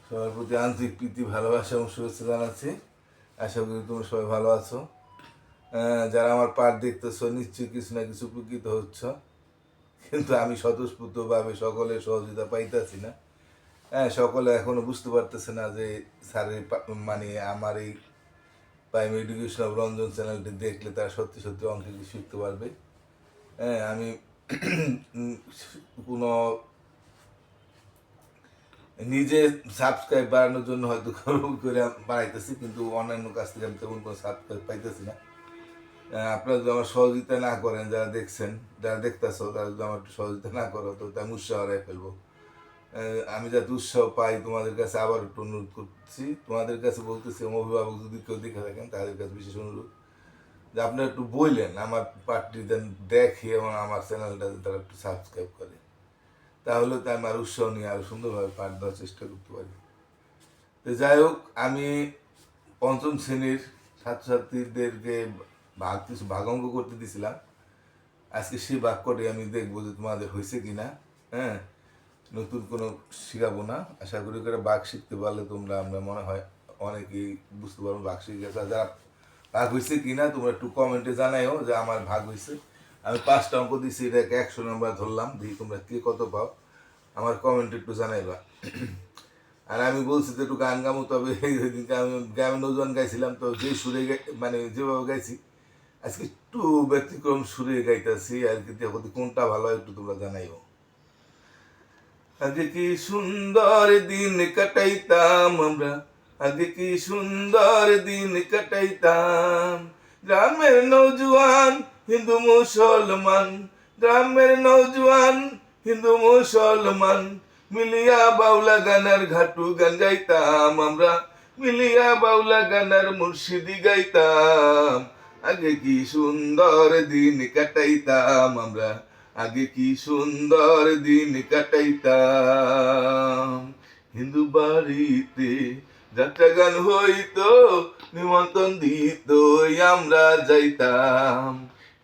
সবার প্রতি আন্তরিক প্রীতি ভালোবাসা এবং শুভেচ্ছা জানাচ্ছি। আশা করি তোমরা সবাই ভালো আছো। যারা আমার পাঠ দেখতেছো নিশ্চয়ই কিছু না কিছু উপকৃত হচ্ছ, কিন্তু আমি স্বতঃস্ফূর্তভাবে সকলের সহযোগিতা পাইতেছি না। সকলে এখনো বুঝতে পারতেছে না যে স্যারের মানে আমার এই প্রাইমারি এডুকেশন অফ রঞ্জন চ্যানেলটি দেখলে তারা সত্যি সত্যি অনেক কিছু শিখতে পারবে। আমি কোনো নিজে সাবস্ক্রাইব বাড়ানোর জন্য হয়তো করে বাড়াইতেছি, কিন্তু অন্যান্য কাছ থেকে আমি তেমন কোনো সাবস্ক্রাইব পাইতেছি না। আপনারা যদি আমার সহযোগিতা না করেন, যারা দেখছেন, যারা দেখতেছো, তারা যদি আমার একটু সহযোগিতা না করো তো আমি উৎসাহ হারাই ফেলবো। আমি যাতে উৎসাহ পাই তোমাদের কাছে আবার একটু অনুরোধ করছি, তোমাদের কাছে বলতেছি, অভিভাবক যদি কেউ দেখে থাকেন তাদের কাছে বিশেষ অনুরোধ যে আপনারা একটু বললেন আমার পার্টি দেখে এবং আমার চ্যানেলটা তারা একটু সাবস্ক্রাইব করে, তাহলে তো আমি আর উৎসাহ নিয়ে আরো সুন্দরভাবে পাঠ দেওয়ার চেষ্টা করতে পারি। তো যাই হোক, আমি পঞ্চম শ্রেণীর ছাত্রছাত্রীদেরকে কিছু ভাগাঙ্ক করতে দিয়েছিলাম। আজকে সেই বাক্যটি আমি দেখবো যে তোমাদের হয়েছে কিনা। হ্যাঁ, নতুন কোনো শিখাবো না। আশা করি করে বাঘ শিখতে পারলে তোমরা, আমরা মনে হয় অনেকেই বুঝতে পারবো বাঘ শিখে গেছে। যারা ভাগ হয়েছে কিনা তোমরা একটু কমেন্টে জানাইও যে আমার ভাগ হয়েছে। আমি 5টা অঙ্ক দিচ্ছি, এটাকে 100 নম্বর ধরলাম, দেখি তোমরা কে কত পাও, আমার কমেন্টে একটু জানাইবা। আর আমি বলছি যে একটু গান গামো, তবে সেদিনকে আমি গ্রামীণ নৌজন গাইছিলাম, তো যে সুরে মানে যেভাবে গাইছি আজকে একটু ব্যতিক্রম সুরে গাইতেছি আর কি। দেখো কোনটা ভালো হয় একটু তোমরা জানাইও। আগে কি সুন্দর দিন কাটাইতাম আমরা, আগে কি সুন্দর দিন কাটাইতাম। গ্রামের নৌজওয়ান হিন্দু মুসলমান, গ্রামের নৌজওয়ান হিন্দু মুসলমান, মিলিয়া বাউলা গানার ঘাটু গান গাইতাম আমরা, মিলিয়া বাউলা গানার মুর্শিদি গাইতাম। আগে কি সুন্দর দিন কাটাইতাম আমরা, আগে কি সুন্দর দিন কাটাইতাম। হিন্দু বাড়িতে যাত্রা গান হইতো, নিমন্ত্রণ দিত, আমরা যাইতাম।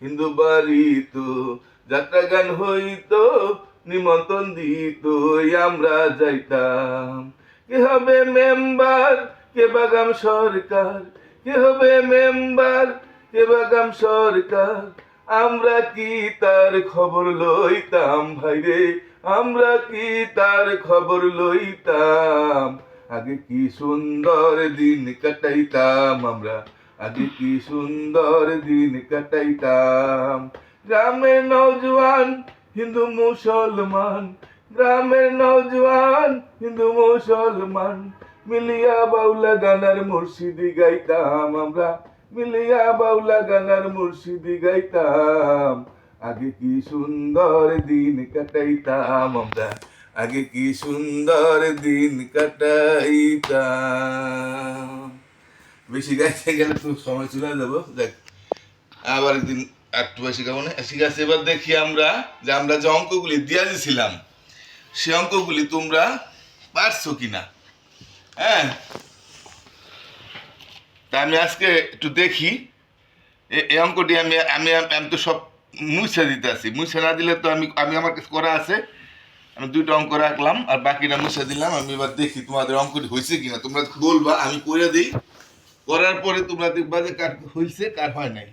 হিন্দু বাড়িতে যাত্রা গান হইতো, নিমন্ত্রণ দিত, আমরা যাইতাম। কে হবে মেম্বার, কে বাগাম সরকার, কে হবে মেম্বার, কে বাগাম সরকার, আমরা কি তার খবর লইতাম ভাইরে, আমরা কি তার খবর লইতাম। আগে কি সুন্দর দিন কাটাইতাম আমরা, আগে কি সুন্দর দিন কাটাইতাম। গ্রামের নওজওয়ান হিন্দু মুসলমান, গ্রামের নওজওয়ান হিন্দু মুসলমান, মিলিয়া বাউলা গানার মুর্শিদি গাইতাম আমরা, মিলিয়া বাউলা গানার মুর্শিদি গাইতাম। আগে কি সুন্দর দিন কাটাইতাম আমরা, আগে কি সুন্দর দিন কাটাইতাম। বেশি গাইতে গেলে তো সময় চলে যাবো। দেখ, আবার একদিন একটু বেশি গাবো না। ঠিক আছে, এবার দেখি আমরা যে অঙ্কগুলি দিয়ে দিয়েছিলাম সে অঙ্কগুলি তোমরা পারছো কিনা। হ্যাঁ, তা আমি আজকে একটু দেখি এই অঙ্কটি। আমি আমি আমি তো সব মুছে দিতে আসি, মুছে না দিলে তো আমি আমি আমার কাছে করা আছে, আমি 2টা অঙ্ক রাখলাম আর বাকিটা মুছে দিলাম। আমি এবার দেখি তোমাদের অঙ্কটি হয়েছে কিনা, তোমরা বলবা, আমি করে দিই। করার পরে তোমরা দেখবা যে কার হয়েছে কার হয় নাই।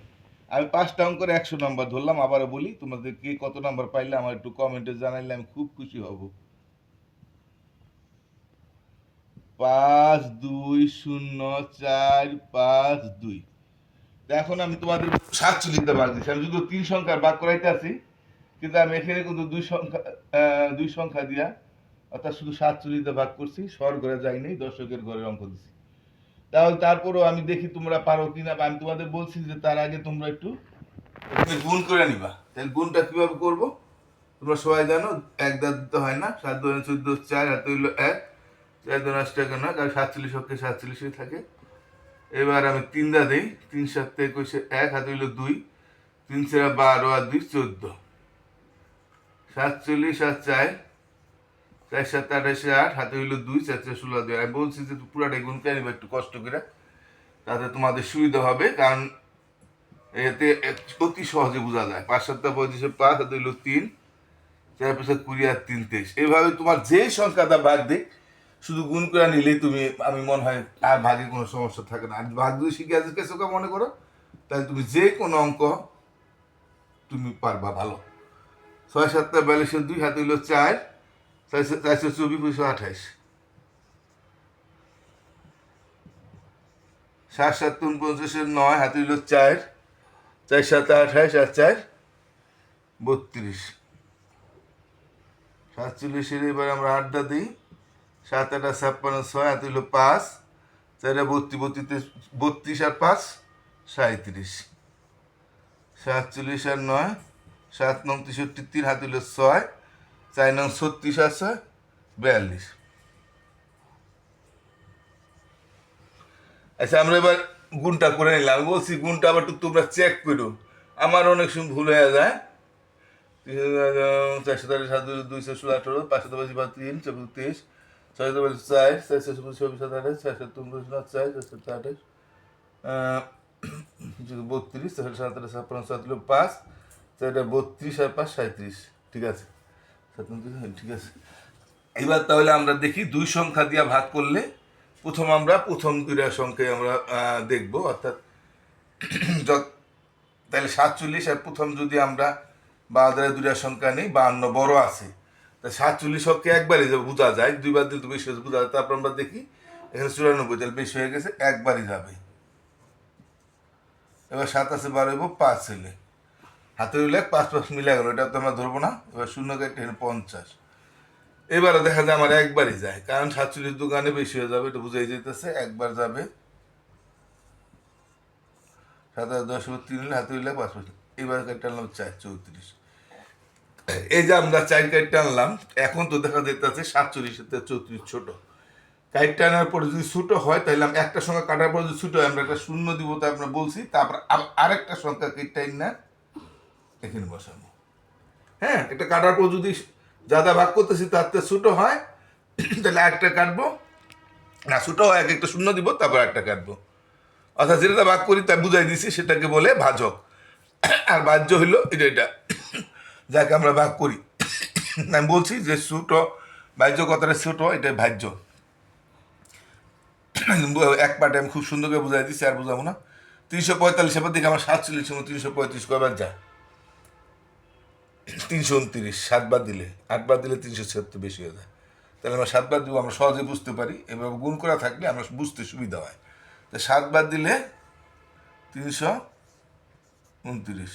আমি 5টা অঙ্কের 100 নম্বর ধরলাম। আবারও বলি, তোমাদের কে কত নম্বর পাইলে আমার একটু কমেন্টে জানাইলে আমি খুব খুশি হব। 5 2 0 4 5 2। এখন আমি তোমাদের 47টা ভাগ দিচ্ছি। আমি যদি 3 সংখ্যার ভাগ করাইতে আছি, কিন্তু আমি এখানে কিন্তু 2 সংখ্যা দিয়া, অর্থাৎ শুধু 47টা ভাগ করছি, স্বর ঘরে যাইনি, দর্শকের ঘরের অঙ্ক দিছি। তাহলে তারপরও আমি দেখি তোমরা পারো কিনা। আমি তোমাদের বলছি যে তার আগে তোমরা একটু গুণ করে নিবা। তাহলে গুণটা কিভাবে করবো তোমরা সবাই জানো। 1 দাঁত দিতে হয় না, 7 2 14 4 হাতে হইলো 1, 4 2 8 টাকা না, কারণ 47 অক্ষে 47 থাকে। এবার আমি 3 দা দিই, 3 7 21 1 হাতে হইলো 2, 3 4 12 আর 2 14, 47 আর 4 4 7 28 8 হাতে হইলো 2, 4 4 16 2। আমি বলছি যে পুরাটাই গুণ করে নিবা একটু কষ্ট করে, তাতে তোমাদের সুবিধা হবে, কারণ এতে অতি সহজে বোঝা যায়। 5 7 25 5 হাতে হইলো 3, 4 5 20 আর 3 23। এইভাবে তোমার যে সংখ্যাটা ভাগ দিক শুধু গুণ করে নিলেই তুমি, আমি মনে হয় আর ভাগে কোনো সমস্যা থাকে না। আর ভাগ যদি শিখে গেছো মনে করো, তাহলে তুমি যে কোনো অঙ্ক তুমি পারবা ভালো। 6 7 42 2 হাতে হইল 4, 424 28, 7 7 49 9 হাতে হইল 4, 4 7 28 আর 4 32, 47 এবার আমরা 8 দিই, 7 8 56 6 হাতে হইল 5, 4 32 32 আর 5 37, 47 আর 9 7 9 63 3 হাতে হইল 6, 4 9 36 আর 6 42। আচ্ছা আমরা এবার গুণটা করে নিলাম। আমি বলছি গুণটা আবার একটু তোমরা চেক করো, আমার অনেক সময় ভুল হয়ে যায়। 443 7 216 18 522 3 24 23 6 4 4 24 27 28 4 29 4 4 28 32 4 7 56 7 5 4 32 আর 5 37। ঠিক আছে, 37, ঠিক আছে। এবার তাহলে আমরা দেখি দুই সংখ্যা দিয়ে ভাগ করলে আমরা প্রথম দুইটা সংখ্যায় আমরা দেখব, অর্থাৎ তাহলে 47 আর প্রথম যদি আমরা বাজারে দুইটা সংখ্যা নেই, 52 বড় আছে, তা 47 সংখ্যা একবারই যাবে, বোঝা যায়, দুইবার দিলে তো বেশি হয়েছে বোঝা যায়। তারপর আমরা দেখি এখানে 94, তাহলে বেশি হয়ে গেছে, একবারই যাবে। এবার 7 আছে 12 হইব 5 ছেলে, হাতে হইলে 5 5 মিলে গেল, এটা তো আমরা ধরবো না। এবার শূন্য কেটে 50, এবারে দেখা যায় আমার একবারই যায়, কারণ 47 দোকানে বেশি হয়ে যাবে, এটা বুঝাই যেতেছে, একবার যাবে। 7 10 3 হলে হাতে হইলে 5 5, এবার কেটে আনলাম 4 34। এই যে আমরা 4 কেটে আনলাম, এখন তো দেখা যেতেছে 47 সাথে 34 ছোট, কাইটটা আনার পরে যদি ছোট হয় তাহলে আমরা একটা সংখ্যা কাটার পর যদি ছোট হয় আমরা একটা শূন্য দিব, তা আমরা বলছি, তারপর আরেকটা সংখ্যা কেটে না এখানে বসাবো। হ্যাঁ, এটা কাটার পর যদি যাদা ভাগ করতেছি তার থেকে ছোট হয় তাহলে একটা কাটবো, না ছোট হয় একটা শূন্য দিব, তারপর একটা কাটবো। অর্থাৎ যেটা ভাগ করি তা বুঝাই দিছি, সেটাকে বলে ভাজক। আর বাহ্য হইল এটা যাকে আমরা ভাগ করি। আমি বলছি যে ছোট বাহ্য কথাটা ছোট, এটাই ভাজ্য। এক পার্টে আমি খুব সুন্দর করে বুঝাই দিচ্ছি, আর বুঝাবো না। 345 এবার দিকে আমার 47 335 কয়বার যায়? 329, 7 বার দিলে, 8 বার দিলে 376 বেশি হয়ে যায়। তাহলে আমরা 7 বার দিব, আমরা সহজে বুঝতে পারি, এভাবে গুণ করা থাকলে আমরা বুঝতে সুবিধা হয়। তো 7 বার দিলে 329,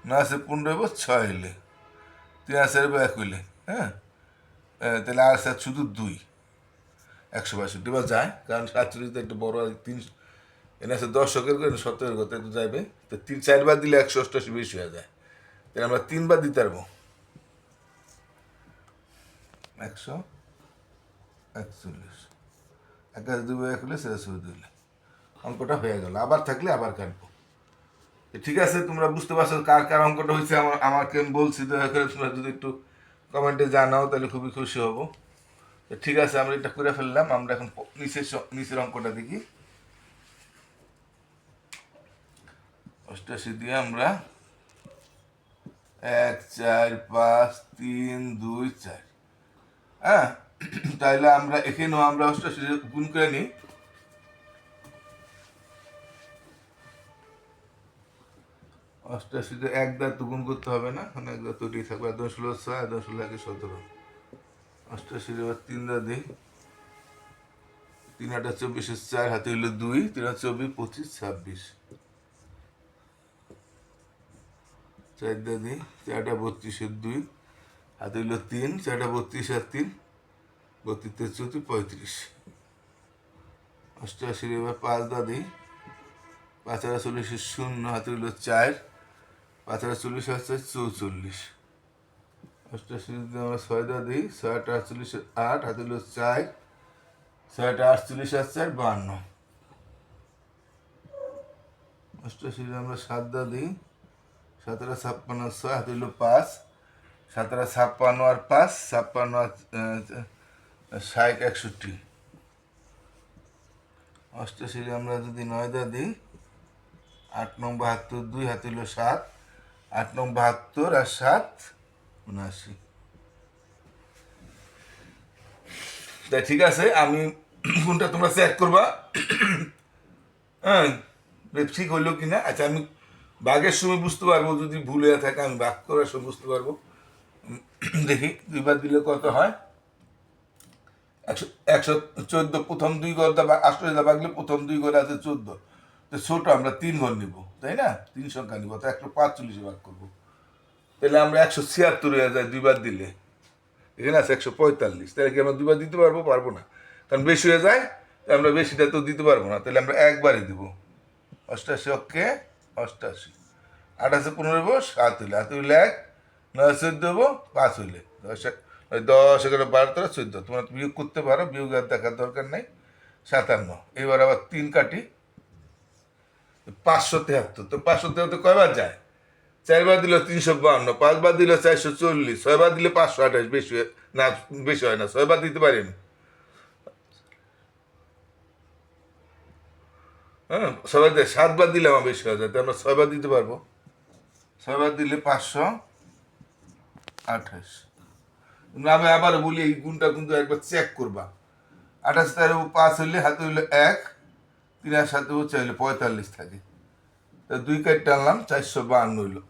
9 আছে 15 হইব 6 হইলে, 3 আছে 1 হইলে, হ্যাঁ, তাহলে আর আছে শুধু 2, 162 বার যায়, কারণ 47 একটু বড় 3, এনে আছে 10 করে 17 করতে একটু যাইবে, তো 3 4 বার দিলে 188 বেশি হয়ে যায়, তাহলে আমরা 3 বার দিতে পারবো 141, 2 1 হলে 7 দিলে অঙ্কটা হয়ে গেল। আবার থাকলে আবার কাটবো। ঠিক আছে, তোমরা বুঝতে পারছো কার কার অঙ্কটা হয়েছে, আমাকে বলছি, দয়া করে তোমরা যদি একটু কমেন্টে জানাও তাহলে খুবই খুশি হব। ঠিক আছে, আমরা এটা করে ফেললাম। আমরা এখন নিচের অঙ্কটা দেখি। 88 দিয়ে আমরা 1 4 5 3 2 4, হ্যাঁ, তাইলে আমরা এখানেও আমরা 88 গুণ করে নিই। 88 এক দ্বার তো গুণ করতে হবে না, মানে এক দ্বার তৈরি থাকবে, 16 6 16 1 17, 88 এবার 3 দ্বার দিই, 3 8 24 4 হাতে হইলো 2, 3 24 25 26, 4 দ্বার দিই, 4 32 2 হাতে হইলো 3, 4 32 আর 3 32 34 35, 88 এবার 5 দ্বার দিই, 5 40 0 হাতে হইলো 4, 5 40 আছে 44, 88 যদি আমরা 6 দ্বার দিই, 6 48 8 হাতে হইলো 4, 6 48 আর 4 52, 88 আমরা 7 দ্বার দিই, 7 56 6 হাতে হইলো 5, 7 56 আর 5 56 আর 60 61, 88 আমরা যদি 9 দ্বার দিই, 8 9 72 2 হাতে হইলো 7, 8 9 72 আর 7 79, তা ঠিক আছে, আমি কোনটা তোমরা চেক করবা, হ্যাঁ ঠিক হইলো কিনা। আচ্ছা, আমি বাঘের সময় বুঝতে পারবো, যদি ভুল হয়ে থাকে আমি বাঘ করার সময় বুঝতে পারবো। দেখি দুইবার দিলে কত হয়। 114, প্রথম দুই ঘর দা 88 বাগলে প্রথম দুই ঘরে আছে 14, তো ছোট আমরা 3 ঘর নিব, তাই না? 3 সংখ্যা নিব, তো 145 ভাগ করবো, তাহলে আমরা 176 হয়ে যায় দুইবার দিলে। এখানে আছে 145, তাহলে কি আমরা দুবার দিতে পারবো? পারবো না, কারণ বেশি হয়ে যায়, তাই আমরা বেশিটা তো দিতে পারবো না, তাহলে আমরা একবারে দিব। 88 অক্ষে 88, 28 15 7 হইলে, 7 হইলে 1, 9 14 দেবো, 5 হইলে 10, 10 11 12 13 14, তোমরা বিয়োগ করতে পারো, বিয়োগ আর দেখার দরকার নেই। 57, এবার আবার 3 কাটি, 573, তো 573 কয়বার যায়? 4 বার দিলে 352, 5 বার দিলে 440, 6 বার দিলে 528, বেশি না, বেশি হয় না, 6 বার দিতে পারি আমি। হ্যাঁ, 6 বার দিয়ে 7 বার দিলে আমার বেশি হয়ে যায়, তো আমরা 6 বার দিতে পারবো। 6 বার দিলে 528। আমি আবার বলি, এই গুণটা কিন্তু একবার চেক করবা। 28 তার 5 হইলে, হাতে হইলে 1, 3 আর 7 হইলে 45 থাকে, তো 2 কাট টানলাম, 452 হইলো।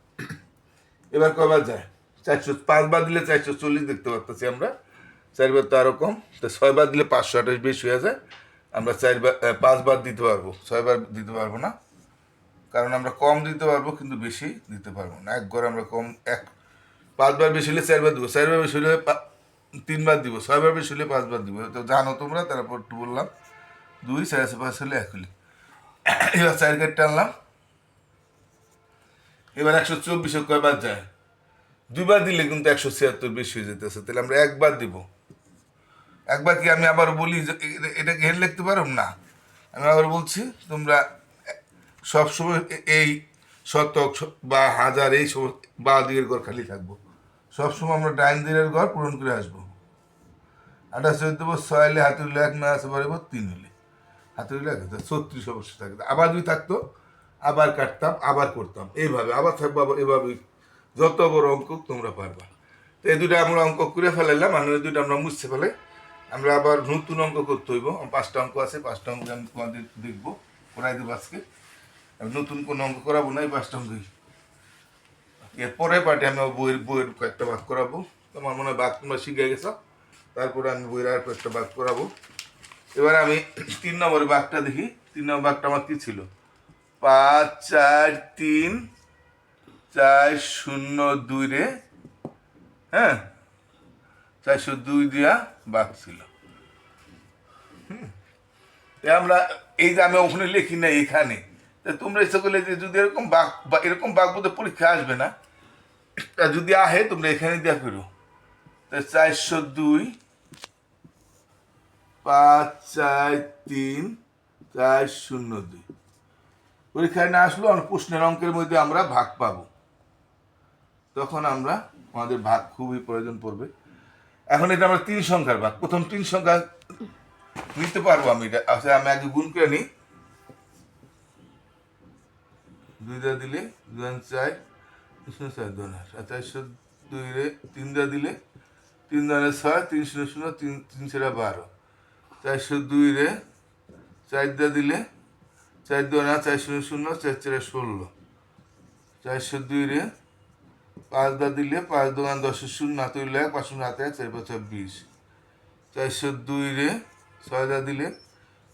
এবার কয়বার যায়? 405 বার দিলে 440 দেখতে পাচ্ছি আমরা, 4 বার তো আরো কম, তো 6 বার দিলে 528 বেশি হয়ে যায়, আমরা 5 বার দিতে পারবো, 6 বার দিতে পারবো না, কারণ আমরা কম দিতে পারবো কিন্তু বেশি দিতে পারবো না। এক ঘরে আমরা কম, 5 বার বেশি হলে 4 বার দিব, 4 বার বেশি হলে 3 বার দিব, 6 বার বেশি হলে 5 বার দিব, তো জানো তোমরা, তারপর একটু বললাম। 2 4 5 হলে 1 হলে। এবার 4 কাট টানলাম। এবার 124 কয়বার যায়? 2 বার দিলে কিন্তু 176 বেশি হয়ে যেতেছে, তাহলে আমরা 1 বার দিব। একবার কি আমি আবার বলি যে এটাকে হেড লিখতে পারো না? আমি আবার বলছি, তোমরা সবসময় এই শতক বা হাজার এই সব বা দিকের ঘর খালি থাকবো, সবসময় আমরা ডাইন দিকের ঘর পূরণ করে আসবো। 28 দেবো, 6 হলে, হাতে হলে 1, না আছে পারবো 3 হলে, হাতে হলে 1, 36 অবশ্যই থাকতো। আবার যদি থাকতো আবার কাটতাম, আবার করতাম, এইভাবে আবার থাকবো, আবার এভাবে যত বড় অঙ্ক তোমরা পারবা। তো এই দুটো আমরা অঙ্ক করে ফেলাইলাম, মানে এই দুটো আমরা মুছতে ফেলে আমরা আবার নতুন অঙ্ক করতে হইব। 5টা অঙ্ক আছে, 5টা অঙ্ক আমি তোমাদের দেখবো, করাই দেবো আজকে। আমি নতুন কোনো অঙ্ক করাবো না, এই 5টা অঙ্কই। এরপরে পার্টি আমি বইয়ের কয়েকটা ভাগ করাবো, তোমার মনে হয় ভাগ তোমরা শিখে গেছো, তারপরে আমি বইয়ের আর কয়েকটা ভাগ করাবো। এবার আমি 3 নম্বরের ভাগটা দেখি। 3 নম্বর ভাগটা আমার কী ছিল? 5 4 3 4 0 2 রে, হ্যাঁ 402 দিয়া ভাগ ছিল। আমরা এই যে আমি ওখানে লিখি না, এখানে তোমরা ইচ্ছা করলে যে যদি এরকম বাঘ বা এরকম বাঘ বোধহয় পরীক্ষা আসবে না, যদি আহে তোমরা এখানে দেওয়া করো। 402 5 4 3 4 0 2, পরীক্ষায় না আসলেও প্রশ্নের অঙ্কের মধ্যে আমরা ভাগ পাবো, তখন আমরা আমাদের ভাগ খুবই প্রয়োজন পড়বে। এখন এটা আমরা 3 সংখ্যার ভাগ, প্রথম 3 সংখ্যা নিতে পারবো আমি এটা। আচ্ছা, আমি আগে গুণ করে নিই। 2 দা দিলে 2 4 4 2 8, 402 রে 3 দা দিলে 3 2 6, 3 0 0 3 3 4 12, 402 রে 4 দা দিলে 4 2 না 4 0 0 4 4 16, 402 রে 5 দা দিলে 5 2 10 0 না তো 1 5 0 1 4 5 20, 402 রে 6 দা দিলে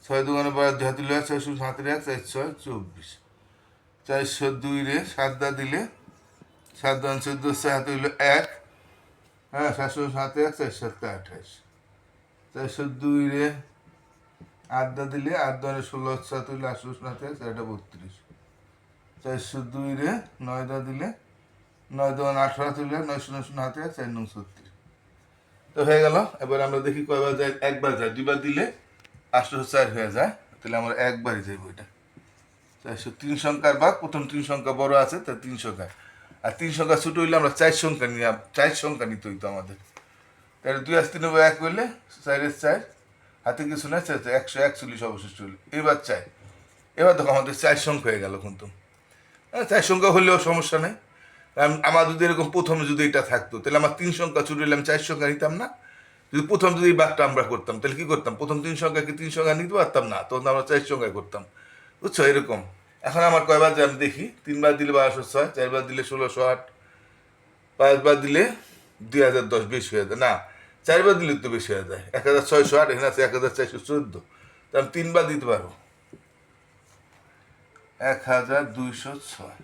6 2 12 2 দিলে 4 0 7 1 4 6 24, 402 রে 7 দা দিলে 7 2 14 7 হইল 1, হ্যাঁ 7 7 1 4 7 28, 402 রে 8 দা দিলে 8 2 16 7 হইল 8 7 1 4 32, 402 রে 9 দা দিলে 9 2 18 হইল 9 0 0 হাতে 4 9 36, তো হয়ে গেল। এবার আমরা দেখি কয়বার যায়। একবার যায়, দুইবার দিলে 804 হয়ে যায়, তাহলে আমরা একবারই যাইব। এটা 403 সংখ্যার ভাগ, প্রথম 3 সংখ্যা বড় আছে, তাই 3 সংখ্যা, আর 3 সংখ্যা ছোট হইলে আমরা 4 সংখ্যা নিয়ে 4 সংখ্যা নিতে হইতো আমাদের। তাহলে 2 আর 3 1 হইলে 4 4, হাতে কিছু না, 141 অবশিষ্ট হইল। এবার 4, এবার দেখো আমাদের 4 সংখ্যা হয়ে গেল। কিন্তু 4 সংখ্যা হলেও সমস্যা নেই, আমার যদি এরকম প্রথমে যদি এটা থাকতো, তাহলে আমার 3 সংখ্যা ছোট হইলে আমি 4 সংখ্যা নিতাম না, যদি প্রথম যদি এই বাঘটা আমরা করতাম তাহলে কি করতাম, প্রথম 3 সংখ্যাকে 3 সংখ্যা নিতে পারতাম না, তখন আমরা 4 সংখ্যায় করতাম, বুঝছো? এরকম। এখন আমার কয়বার যে আমি দেখি, 3 বার দিলে 1206, 4 বার দিলে 1608, 5 বার দিলে 2010, বেশি হয়ে যায় না, 4 বার দিলে তো বেশি হয়ে যায়, 1608, এখানে আছে 1414, তা আমি 3 বার দিতে পারবো, 1206,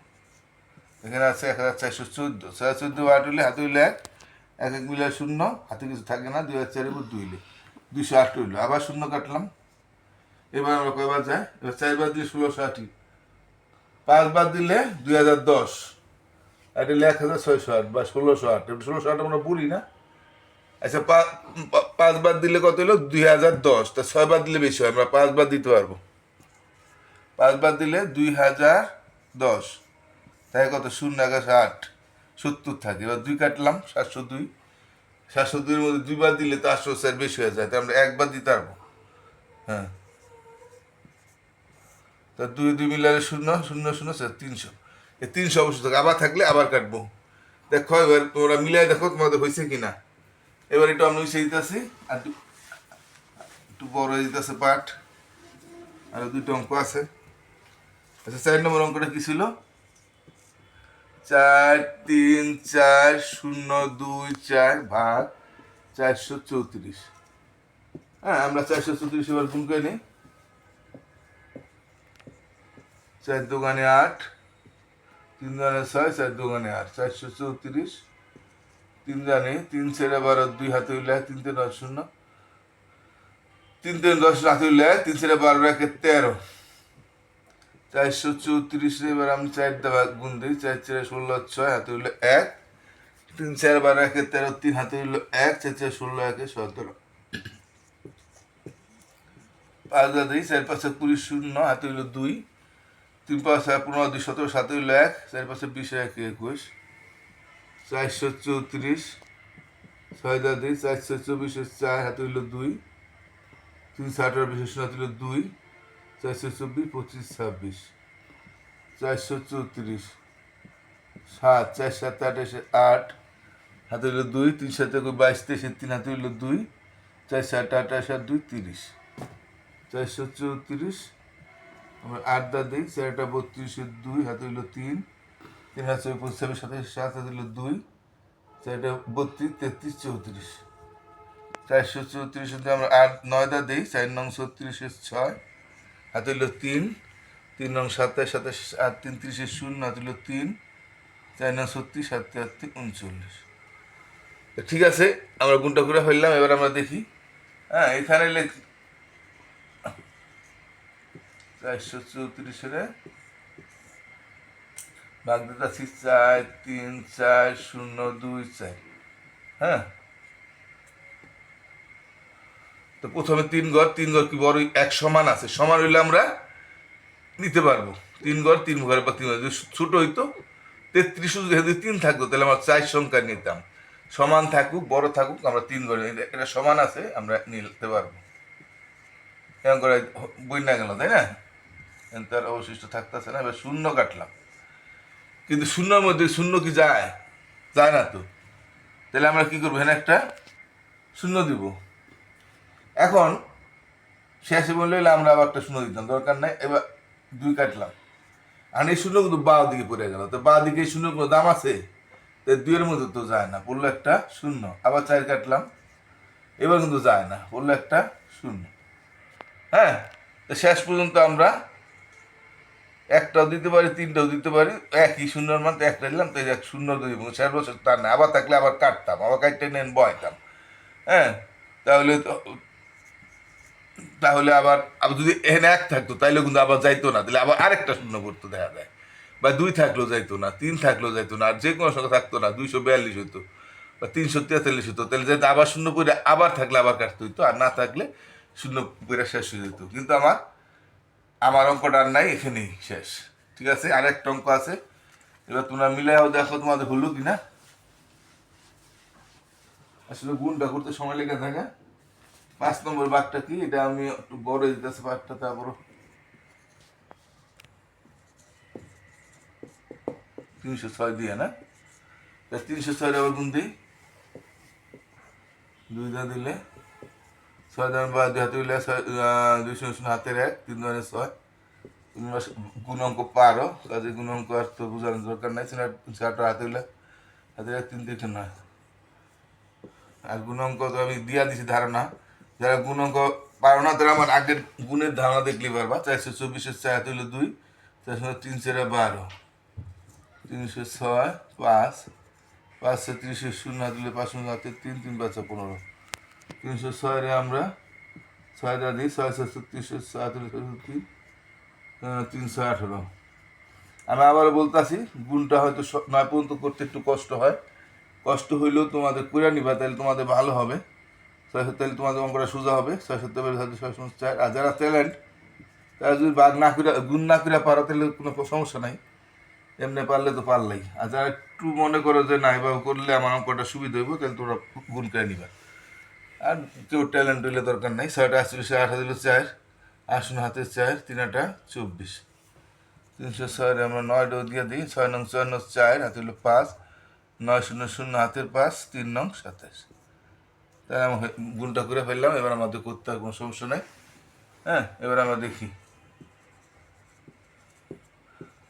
এখানে আছে 1414, 614 বার হইলে হাতে হইলে 1, 1 1 মিলে 0, হাতে কিছু থাকে না, 2004 এর 2 হইলে 208 হইলো, আবার 0 কাটলাম। এবার আমরা কয়বার যায়, এবার 4 বার দিলে 1608, 5 বার দিলে 2010, এটা হলে 1608 বা 1608, 1608 আমরা বলি না। আচ্ছা 5 বার দিলে কত হলো, 2010, তা 6 বার দিলে বেশি হয়, আমরা 5 বার দিতে পারবো, 5 বার দিলে 2010, তাই কত, 0 70 থাকে, এবার 2 কাটলাম, 702, 702 এর মধ্যে 2 বার দিলে তো 804 বেশি হয়ে যায়, তাই আমরা 1 বার দিতে পারবো। হ্যাঁ, তা 2 2 মিলালে 0 0 0 300, এই 300 অবশ্যই থাকে, আবার থাকলে আবার কাটবো। দেখো এবার তোমরা মিলাই দেখো তোমাদের হয়েছে কিনা। এবার একটু আমি মিশিয়ে দিতেছি, আর একটু বড় হয়ে দিতেছে পাঠ, আর 2টা অঙ্ক আছে। আচ্ছা 4 নম্বর অঙ্কটা কি ছিল, 4 3 4 0 2 4 ভাগ 434। হ্যাঁ, আমরা 434 এবার গুণ করে নিই, 4 দুগুণে 8, 3 দুগুণে 6, 4 দুগুণে 8, 434, 3 জানি 3 ছেড়ে 12, 2 হাতে হইলে 3 3 10 0, 3 3 10 হাতে হইলে 3 ছেড়ে 12 1 13, 434 এবার আমি 4 দ্বারা গুণ দিই, 4 ছেড়ে 16 6 হাতে হইলে 1, 3 4 12 1 13, 3 হাতে হইলো 1, 4 4 16 1 17, 5 দা দিই, 4 5 20 0 হাতে হইলো 2, 3 5 15 2 17 হাতে হইলো 1, 4 5 20 1 21, 434, 6 দা দিই, 4 24 4 হাতে হইলো 2, 3 18 20 হাতে হইলো 2, 424 25 26, 434, 7 4 7 28 8 হাতে হইলো 2, 3 7 22 23, 3 হাতে হইলো 2, 4 7 28 আর 2 30, 434, আমরা 8 দা দিই, 4 32 2 হাতে হইলো 3, 3 হাতে 25 27 7 হাতে হইলো 2, 4 32 33 34, 434 আমরা 8 9 দা দিই, 4 নং 36 6 হাতে হইলো 3, 3 নং 27 27 8 3 30 0 হাতে হইলো 3, 4 নং 36 7 7 39। ঠিক আছে, আমরা গুণটা করে ফেললাম। এবার আমরা দেখি, হ্যাঁ এখানে 434 ভাগ দিতেছি 4 3 4 0 2 4। হ্যাঁ, তো প্রথমে 3 ঘর কি বড় এক সমান আছে, সমান হইলে আমরা নিতে পারবো, 3 ঘর 3 ঘরে বা 3 ঘর, যদি ছোট হইতো 33, যদি 3 থাকতো তাহলে আমরা 4 সংখ্যা নিতাম, সমান থাকুক বড় থাকুক আমরা 3 ঘরে, এটা সমান আছে আমরা নিতে পারবো। এরকম করে বই না গেল, তাই না? তার অবশিষ্ট থাকতেছে না। এবার 0 কাটলাম, কিন্তু 0-র মধ্যে 0 কি যায়, যায় না তো, তাহলে আমরা কি করবো, এখানে একটা 0 দিব। এখন শেষে বললে আমরা আবার একটা 0 দিতাম, দরকার নাই। এবার 2 কাটলাম, আর এই 0 কিন্তু বাঁ দিকে পড়ে গেল, তো বাঁ দিকে এই 0 কোনো দাম আছে, তো 2 এর মধ্যে তো যায় না, পড়লো একটা 0। আবার 4 কাটলাম, এবার কিন্তু যায় না, পড়লো একটা 0। হ্যাঁ, তো শেষ পর্যন্ত আমরা একটাও দিতে পারি, 3টাও দিতে পারি, একই 0-র মান, তো একটা দিলাম, তো 0 দিব, শেষ বছর তার না, আবার থাকলে আবার কাটতাম, আবার কাটতে নেন বয়তাম। হ্যাঁ, তাহলে তাহলে আবার যদি এখানে 1 থাকতো তাইলে কিন্তু আবার যাইতো না, তাহলে আবার আরেকটা 0 করতো দেখা যায়, বা 2 থাকলেও যাইতো না, 3 থাকলেও যাইতো না, আর যে কোনো সংখ্যা থাকতো না, 242 হইতো বা 343 হইতো, তাহলে যাইতো আবার 0 করে, আবার থাকলে আবার কাটতে হইতো, আর না থাকলে 0 করে শেষ হয়ে যেত। কিন্তু আমার অঙ্কটা আর নাই, এখানেই শেষ। ঠিক আছে, আরেকটা অঙ্ক আছে, এবার তোমরা মিলাইও দেখো তোমাদের হলো কিনা। আসলে গুণটা করতে সময় লেগে থাকে। 5 নম্বর বাঘটা কি, এটা আমি একটু বড় দিতেছি বাঘটা, তারপর 306 দিয়ে না, 306 আবার গুণ দিই, দুইটা দিলে 6 দান বা 2 হাতে দিলে 2 হাতের 1 3 দানে 6। তোমরা গুণ অঙ্ক পারো, কাজে গুণ অঙ্ক আর তো বোঝানোর দরকার নাই। 4টা হাতে দিলে হাতের 1 3 3 9। আর গুণ অঙ্ক তো আমি দিয়া দিছি ধারণা, যারা গুণ অঙ্ক পারো না তারা আমার আগের গুণের ধারণা দেখলে পারবা। 424 4 হাতে হইলো 2, 4 3 4 12, 306 5, 5 30 0 হাতে দিলে 5 হাতে 3 3 5 15, 306 রে আমরা 6 দা দিই, 6 36 7 3 318। আমি আবারও বলতেছি, গুণটা হয়তো 9 পর্যন্ত করতে একটু কষ্ট হয়, কষ্ট হইলেও তোমাদের করে নিবা, তাহলে তোমাদের ভালো হবে। 6 তাহলে তোমাদের অঙ্কটা সোজা হবে। 6 আর যারা ট্যালেন্ট তারা যদি বাঘ না করে গুণ না করে পারো তাহলে কোনো সমস্যা নাই, এমনি পারলে তো পারলেই। আর যারা একটু মনে করো যে না এভাবে করলে আমার অঙ্কটা সুবিধা হইব, তাহলে তোমরা গুণ করে নিবা। আর কেউ ট্যালেন্ট হইলে দরকার নাই। 6টা 48 8 দিল 4, 8 হাতে 4 3টা 24, 306 আমরা 9 দিয়ে দিই। 6 নং 6 নং 4 হাতে হলো 5, 9 0 0 হাতের 5 3 নং 27। তাই আমি গুণটা করে ফেললাম। এবার আমাদের করতে আর কোনো সমস্যা নেই। হ্যাঁ, এবার আমরা দেখি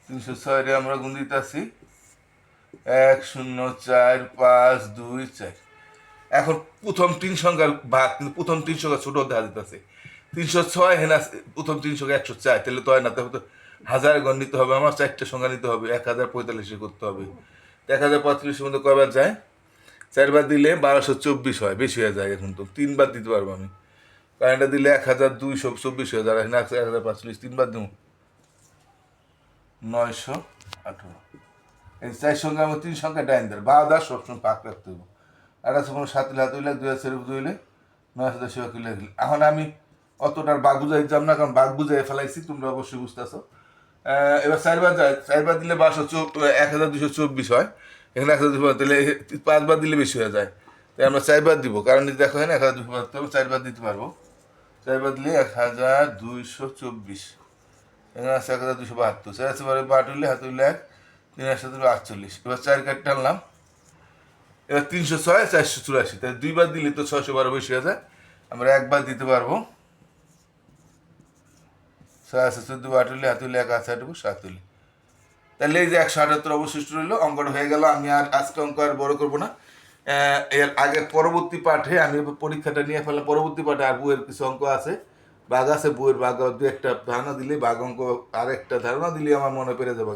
306 রে আমরা গুণ দিতে আসি 1 0 4 5 2 4। এখন প্রথম 3 সংখ্যার ভাগ, কিন্তু প্রথম 3 সংখ্যা ছোট দেখা দিতেছে। 306 হেনা প্রথম 3 সংখ্যা 104, তাহলে তো হয় না, তাহলে তো হাজার গণ নিতে হবে, আমার 4টে সংখ্যা নিতে হবে, 1045 করতে হবে। 1045 মধ্যে কয়বার যায়? 4 বার দিলে 1224 হয়, বেশি হয়ে যায়। এখন তো 3 বার দিতে পারবো আমি, কারণ এটা দিলে 1224 হয়ে যাবে। 1045 3 বার দেবো 918। এই 4 সংখ্যা আমার 3 সংখ্যা ডাইন দেয়, 12 সবসময় পাক রাখতে হবে। আর আছে কোনো 7 হাত হইলে 2 হাজার হইলে 9 সেবা কিলো। এখন আমি অতটার বাঘ বুঝাই দিতাম না, কারণ বাঘ বুঝাই ফেলাইছি, তোমরা অবশ্যই বুঝতেছো। এবার 4 বার যায়, 4 বার দিলে 1224 হয়। এখানে 1200, তাহলে 5 বার দিলে বেশি হয়ে যায়, তাই আমরা 4 বার দিব। কারণ দেখো হয় না 1200, 4 বার দিতে পারবো। 4 বার দিলে 1224, এখানে আছে 1272, 4 আছে 8 হইলে হাত হইলে 1 3 48। এবার 4 কাঠ টানলাম, এবার 306 484, তাই 2 বার দিলে তো 612 বেশি হয়ে যায়। আমরা 1 বার দিতে পারবো। 6 আছে 14 8 হইলে হাত হইলে 1 আছে 7 হইলে, তাহলে এই যে 178 অবশিষ্ট রইলো। অঙ্কটা হয়ে গেল। আমি আর আজকে অঙ্ক আর বড় করবো না। এর আগে পরবর্তী পাঠে আমি পরীক্ষাটা নিয়ে ফেললাম। পরবর্তী পাঠে আর বইয়ের কিছু অঙ্ক আছে, বাঘ আছে, বইয়ের বাঘ 2-1টা ধারণা দিলে, বাঘ অঙ্ক আর একটা ধারণা দিলে আমার মনে পেরে যাবে।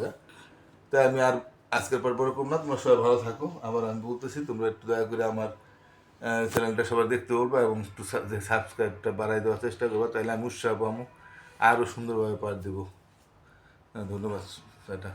তাই আমি আর আজকের পর বড় করবো না। তোমরা সবাই ভালো থাকো। আবার আমি বলতেছি, তোমরা একটু দয়া করে আমার চ্যানেলটা সবাই দেখতে বলবো এবং একটু সাবস্ক্রাইবটা বাড়াই দেওয়ার চেষ্টা করবো, তাহলে আমি উৎসাহ পাবো, আরও সুন্দরভাবে পাঠ দেবো। ধন্যবাদ। এটা